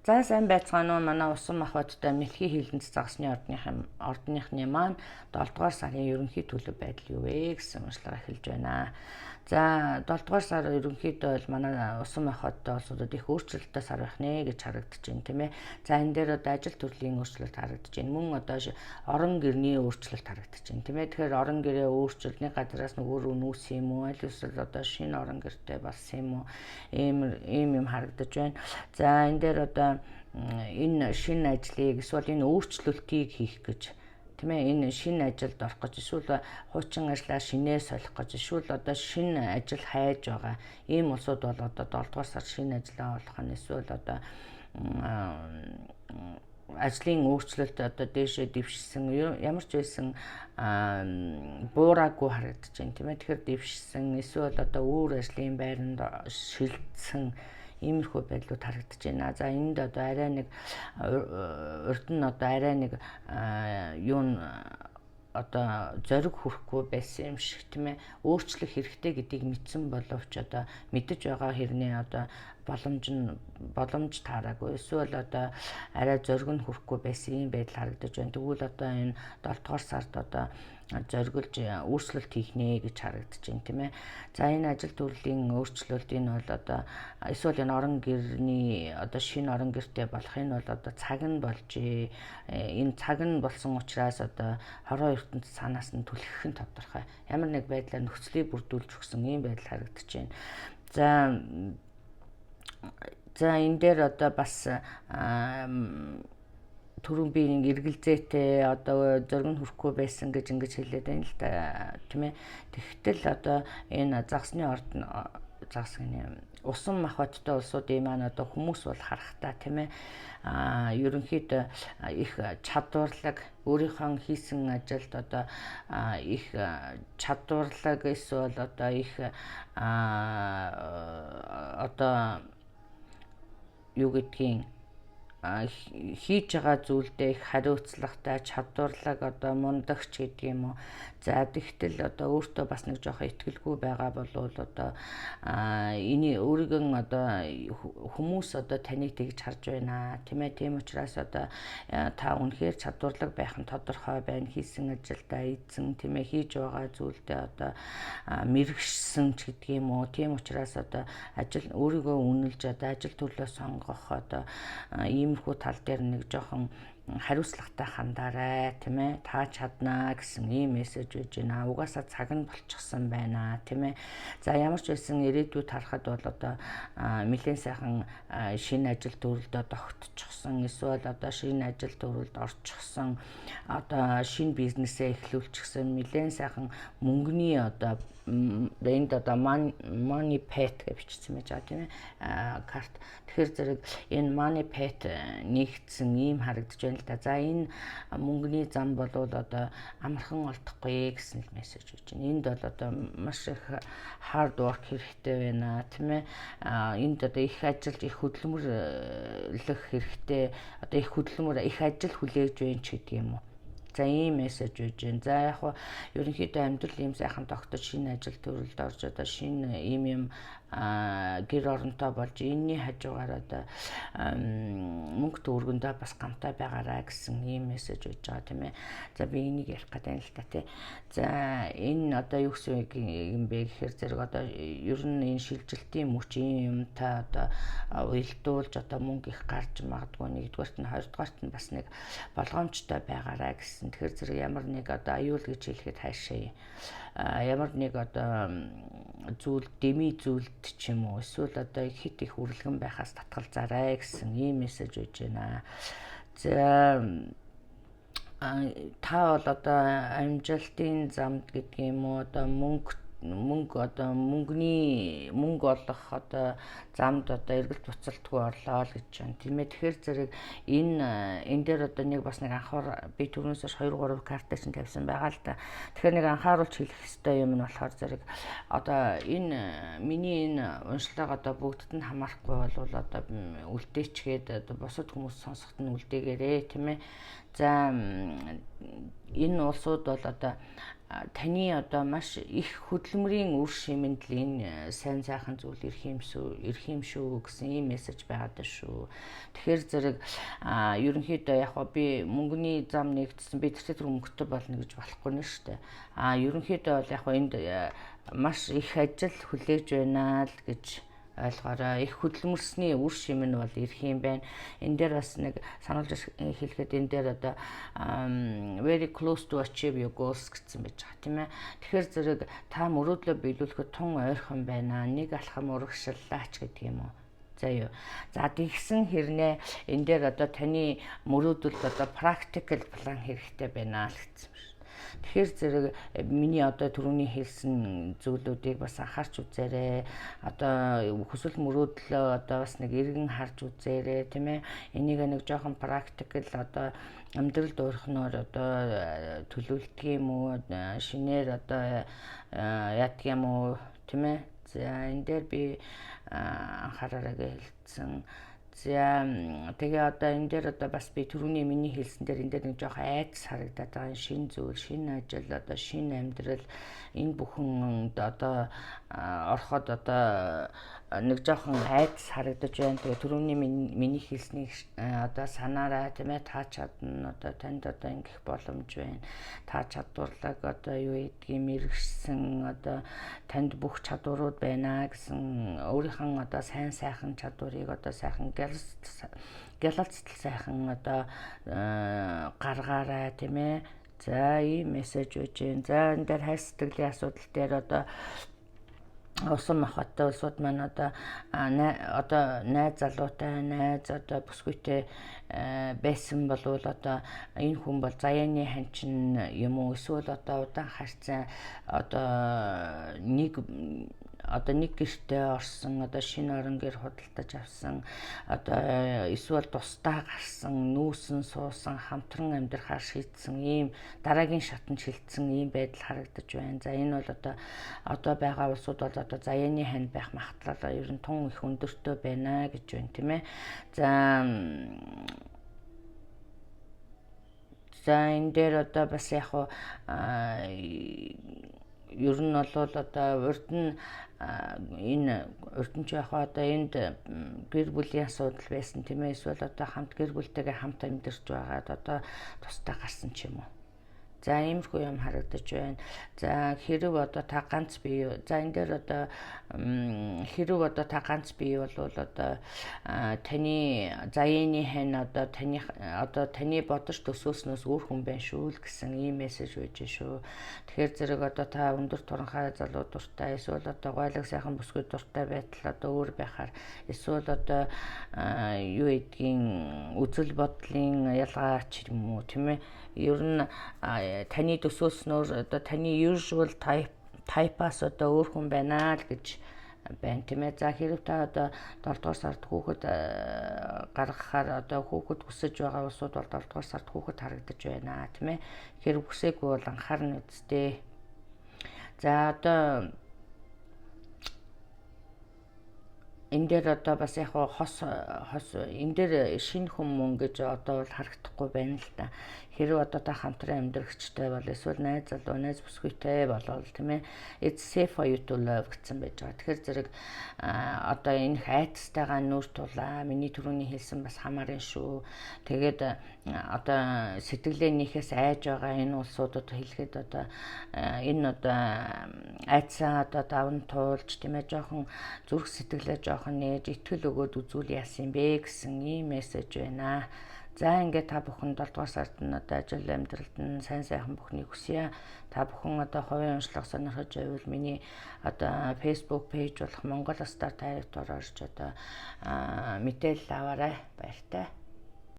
За сайн байцгаана уу манай усан махбодтой мэлхий хилэнц загсны ордныхны маань 7 дугаар сарын ерөнхий төлөв байдал юу вэ гэсэн уншлага эхэлж байна. За 7 дугаар сар ерөнхийдөө бол манай усан махбодтой улсуудад их өөрчлөлттэй сар байх нэ гэж харагдаж байна тийм ээ. За энэ дээр одоо ажил төрлийн өөрчлөлт харагдаж байна. Мөн одоо орон гэрний өөрчлөлт харагдаж байна тийм ээ. Тэгэхээр орон гэрээ өөрчлөлтний газраас нөгөө нүүс юм уу аль эсвэл одоо шинэ орон гэртэй болсон юм уу ийм харагдаж байна. За энэ дээр одоо энэ шинэ ажлыг эсвэл энэ өөрчлөлтийг хийх гэж тийм ээ энэ шинэ ажилд орох гэж эсвэл хуучин ажлаа шинээр солих гэж эсвэл одоо шинэ ажил хайж байгаа ийм улсууд бол одоо 7 дугаар сар шинэ ажлаа олох нь эсвэл одоо ажлын өөрчлөлт одоо дээшээ дэвшсэн ямар ч байсан буураагүй харагдаж байна тийм ээ. Тэгэхээр дэвшсэн эсвэл одоо өөр ажлын байранд шилжсэн иймэрхүү байдлууд харагдаж байна. За энд одоо арай нэг урд нь одоо арай нэг юу одоо зориг хүрэхгүй байсан юм шиг тийм ээ. Өөрчлөх хэрэгтэй гэдгийг мэдсэн боловч одоо мэдэж байгаа хэрнээ одоо боломж таараагүй эсвэл одоо арай зориг нь хүрэхгүй байсан юм байдал харагдаж байна. Тэгвэл одоо энэ 7 дугаар сард одоо зориглож өөрчлөлт хийх нэ гэж харагдаж байна тийм ээ. За энэ ажил төрлийн өөрчлөлт энэ бол одоо эсвэл энэ орон гэрний одоо шинэ орон гэртэй болох энэ бол одоо цаг нь болж энэ цаг нь болсон учраас одоо хороо ертөнд санаас нь түлхэх нь тодорхой. Ямар нэг байдлаар нөхцөлийг бүрдүүлж өгсөн ийм байдал харагдаж байна. За энэ дээр одоо бас түрүүн би нэг эргэлзээтэй одоо зориг нь хүрэхгүй байсан гэж ингэж хэлээд байна л да тийм ээ. Тэгтэл одоо энэ загсны усан махбодтой улсуудын маань одоо хүмүүс бол харахтаа тийм ээ ерөнхийдөө их чадварлаг өөрийнхөө хийсэн ажилд одоо их чадварлаг эсвэл одоо их одоо юу гэдгийг хийж байгаа зүйлдээ их хариуцлагатай чадварлаг одоо мундагч гэдэг юм уу. За тэгтэл одоо өөртөө бас нэг жоохон итгэлгүй байгаа бол одоо эний өөригөө одоо хүмүүс одоо таныг тэгж харж байна тийм ээ. Тийм учраас одоо та үнэхээр чадварлаг байх нь тодорхой байна. Хийсэн ажилдаа эзэн тийм ээ хийж байгаа зүйлдээ одоо мэрэгшсэн ч гэдэг юм уу. Тийм учраас одоо өөрийгөө үнэлж одоо ажил төлөө сонгох одоо иймэрхүү тал дээр нэг жоохон хариуцлагатай хандаарай тийм ээ. Та чаднаа гэсэн ийм мессеж өгж байна. Угаасаа цаг нь болчихсон байна тийм ээ. За ямар ч байсан ирээдүйд харахад бол одоо нэлээд сайхан шинэ ажил төрөлдөө тогтчихсон эсвэл одоо шинэ ажил төрөлд орчихсон одоо шинэ бизнесээ эхлүүлчихсэн нэлээд сайхан мөнгөний одоо энд одоо money pet гэж бичсэн байж байгаа тийм ээ карт. Тэгэхээр зэрэг энэ money pet нэгдсэн ийм харагдаж байна л да. За энэ мөнгөний зам бол одоо амархан олдохгүй гэсэн мессеж өгч байна. Энд бол одоо маш их hard work хэрэгтэй байна тийм ээ. Энд одоо их ажилд их хөдөлмөрлөх хэрэгтэй одоо их ажил хүлээж байна ч гэдэг юм уу. За ийм мессеж өгж байна. За яг хуу ерөнхийдөө амьдрал ийм сайхан тогтож шинэ ажил төрөлд орж одоо шинэ ийм гэр оронтой болж энэний хажуугаар одоо мөнгө төгрөгөндөө бас гамтай байгаарай гэсэн ийм мессеж өгж байгаа тийм ээ. За би энийг ярих гэдэг юм л та тий. За энэ одоо юу гэсэн юм бэ гэхээр зэрэг одоо ер нь энэ шилжилтийн мөч юмтай одоо уялдуулж одоо мөнгө их гарч магадгүй нэгдүгээрт нь хоёрдугаарт нь бас нэг болгоомжтой байгаарай гэсэн. Тэгэхээр зэрэг ямар нэг одоо аюул гэж хэлэхэд хайшаа ямар нэг одоо зүйл дэмий зүйлд ч юм уу эсвэл одоо хит их үрэлгэн байхаас татгалзаарай гэсэн ийм мессеж өгж байна. За та бол одоо амжилтын замд гэдэг юм уу одоо мөнгө олох одоо замд одоо эргэлт буцалтгүй орлоо л гэж байна тийм ээ. Тэгэхээр зэрэг энэ дээр одоо нэг бас нэг анхаар би түрүүнээс 2-3 картаа чинь тавьсан байгаа л да. Тэгэхээр нэг анхааруулж хэлэх хэрэгтэй юм нь болохоор зэрэг одоо энэ миний энэ уншлага одоо бүгдд нь хамаарахгүй бол одоо үлдээчгээд одоо бусад хүмүүс сонсоход нь үлдээгээрээ тийм ээ. За энэ улсууд бол одоо таны одоо маш их хөдөлмөрийн үр шимэнд л энэ сайн сайхан зүйл ирэх юм шүү гэсэн ийм мессеж байгаад байна шүү. Тэгэхээр зэрэг ерөнхийдөө яг би мөнгөний зам нэгдсэн би тэр мөнгөтэй болно гэж болохгүй нэ шүү дээ. Ерөнхийдөө бол яг энд маш их ажил хүлээж байна л гэж ойлгоорой. Их хөдөлмөрсний үр шим нь бол ирэх юм байна. Энэ дээр бас нэг сануулж хэлэхэд энэ дээр одоо very close to achieve your goals гэсэн байж байгаа тийм ээ. Тэгэхээр зэрэг та мөрөөдлөө биелүүлэхэд тун ойрхон байна. Нэг алхам урагшлаач гэдэг юм уу. За юу. За тэгсэн хэрнээ энэ дээр одоо таны мөрөөдөлд одоо practical план хэрэгтэй байна л гэсэн. Тэгэхээр зэрэг миний одоо түрүүний хэлсэн зүйлүүдийг бас анхаарч үзээрэй. Одоо хүсэл мөрөөдлөө одоо бас нэг эргэн харж үзээрэй, тийм ээ. Энийг нэг жоохон практикл одоо амьдралд өөрхнөөр одоо төлөвлөдөг юм уу? Шинээр одоо яадаг юм уу, тийм ээ. За энэ дээр би анхаараарай хэлсэн. За тэгээ одоо энэ дээр одоо бас би түрүүний миний хэлсэн дээр энэ дээр нэг жоохон айдас харагдаад байгаа. Шинэ зүйл, шинэ ажил, одоо шинэ амьдрал энэ бүхэн одоо ороход одоо нэг жоохон айдас харагдаж байна. Тэгээ түрүүний миний хэлснийг одоо санаарай тийм ээ. Та чадна одоо танд одоо ингэх боломж байна. Та чадварлаг одоо юу гэдгийг мэрэгсэн одоо танд бүх чадварууд байна гэсэн өөрийнхөө одоо сайн сайхан чадварыг одоо сайхан гялалцтал сайхан одоо гаргаарай тийм ээ. За ийм мессеж өгч जैन. За энэ дээр хайр сэтгэлийн асуудал дээр одоо усан махаттай улсууд маань одоо найз залуутай найз одоо бүсгүйтэй байсан болвол одоо энэ хүн бол заяаны ханчин юм уу эсвэл одоо удаан харьцаа одоо нэг гэртээ орсон одоо шинэ орон гэр худалдаж авсан одоо эсвэл тусдаа гарсан нүүсэн суусан хамтран амьдрахаар шийдсэн ийм дараагийн шатанд шилжсэн ийм байдал харагдаж байна. За энэ бол одоо байгаа улсууд бол одоо заяаны хань байх магадлал ер нь тун их өндөртөө байна гэж байна тийм ээ. За энэ дээр одоо бас яг ер нь бол одоо урд нь энэ урдч яг одоо энд гэр бүлийн асуудал байсан тийм ээ. Эсвэл одоо хамт гэр бүлтэйгээ хамт амьдарч байгаад одоо тусдаа гарсан ч юм уу. За иймэрхүү юм харагдаж байна. За хэрэг одоо та ганц бий. За энэ дээр одоо хэрэг одоо та ганц бий бол одоо таны заяаны хань одоо таны бодож төсөөснөөс өөр хүн байна шүү л гэсэн ийм мессеж өгч шүү. Тэгэхээр зэрэг одоо та өндөр туранхай залуу дуртай эсвэл одоо гойлог сайхан бүсгүй дуртай байтал одоо өөр байхаар эсвэл одоо юу гэдгийг үзэл бодлын ялгаач юм уу тийм ээ. Ер нь таны төсөөснөөр одоо таны usual type-аас одоо өөр хүн байна л гэж байна тийм ээ. За хэрэг та одоо 7 дугаар сард хүүхэд гаргахаар одоо хүүхэд хүсэж байгаа улсууд бол 7 дугаар сард хүүхэд харагдаж байна тийм ээ. Хэрэг хүсээгүй бол анхаарна үсттэй. За одоо энэ дээр одоо бас яг хос энэ дээр шинэ хүмүүс гэж одоо бол харагдахгүй байна л да. Хэрэг одоо та хамтран амьдрагчтай бол эсвэл найз залуу найз бүсгүйтэй болол тийм ээ. It's safe for you to love гэсэн байж байгаа. Тэгэхээр зэрэг одоо энэ айдастайгаа нүүр тулаа. Миний түрүүний хэлсэн бас хамаарна шүү. Тэгээд одоо сэтгэлээнийхээс айж байгаа энэ улсуудад хэлэхэд одоо энэ одоо айдсаа одоо давн туулж тийм ээ жоохон зүрх сэтгэлээ жоохон нээж итгэл өгөөд үзүүл яасан бэ гэсэн ийм мессеж байна. За ингээд та бүхэн 7 дугаар сард нь одоо ажил амьдралд нь сайн сайхан бүхнийг хүсье. Та бүхэн одоо хувийн уншлага сонирхож байвал миний одоо Facebook пэйж болох Монгол Стар тайрагт орж одоо мэдээлэл аваарай. Баяртай.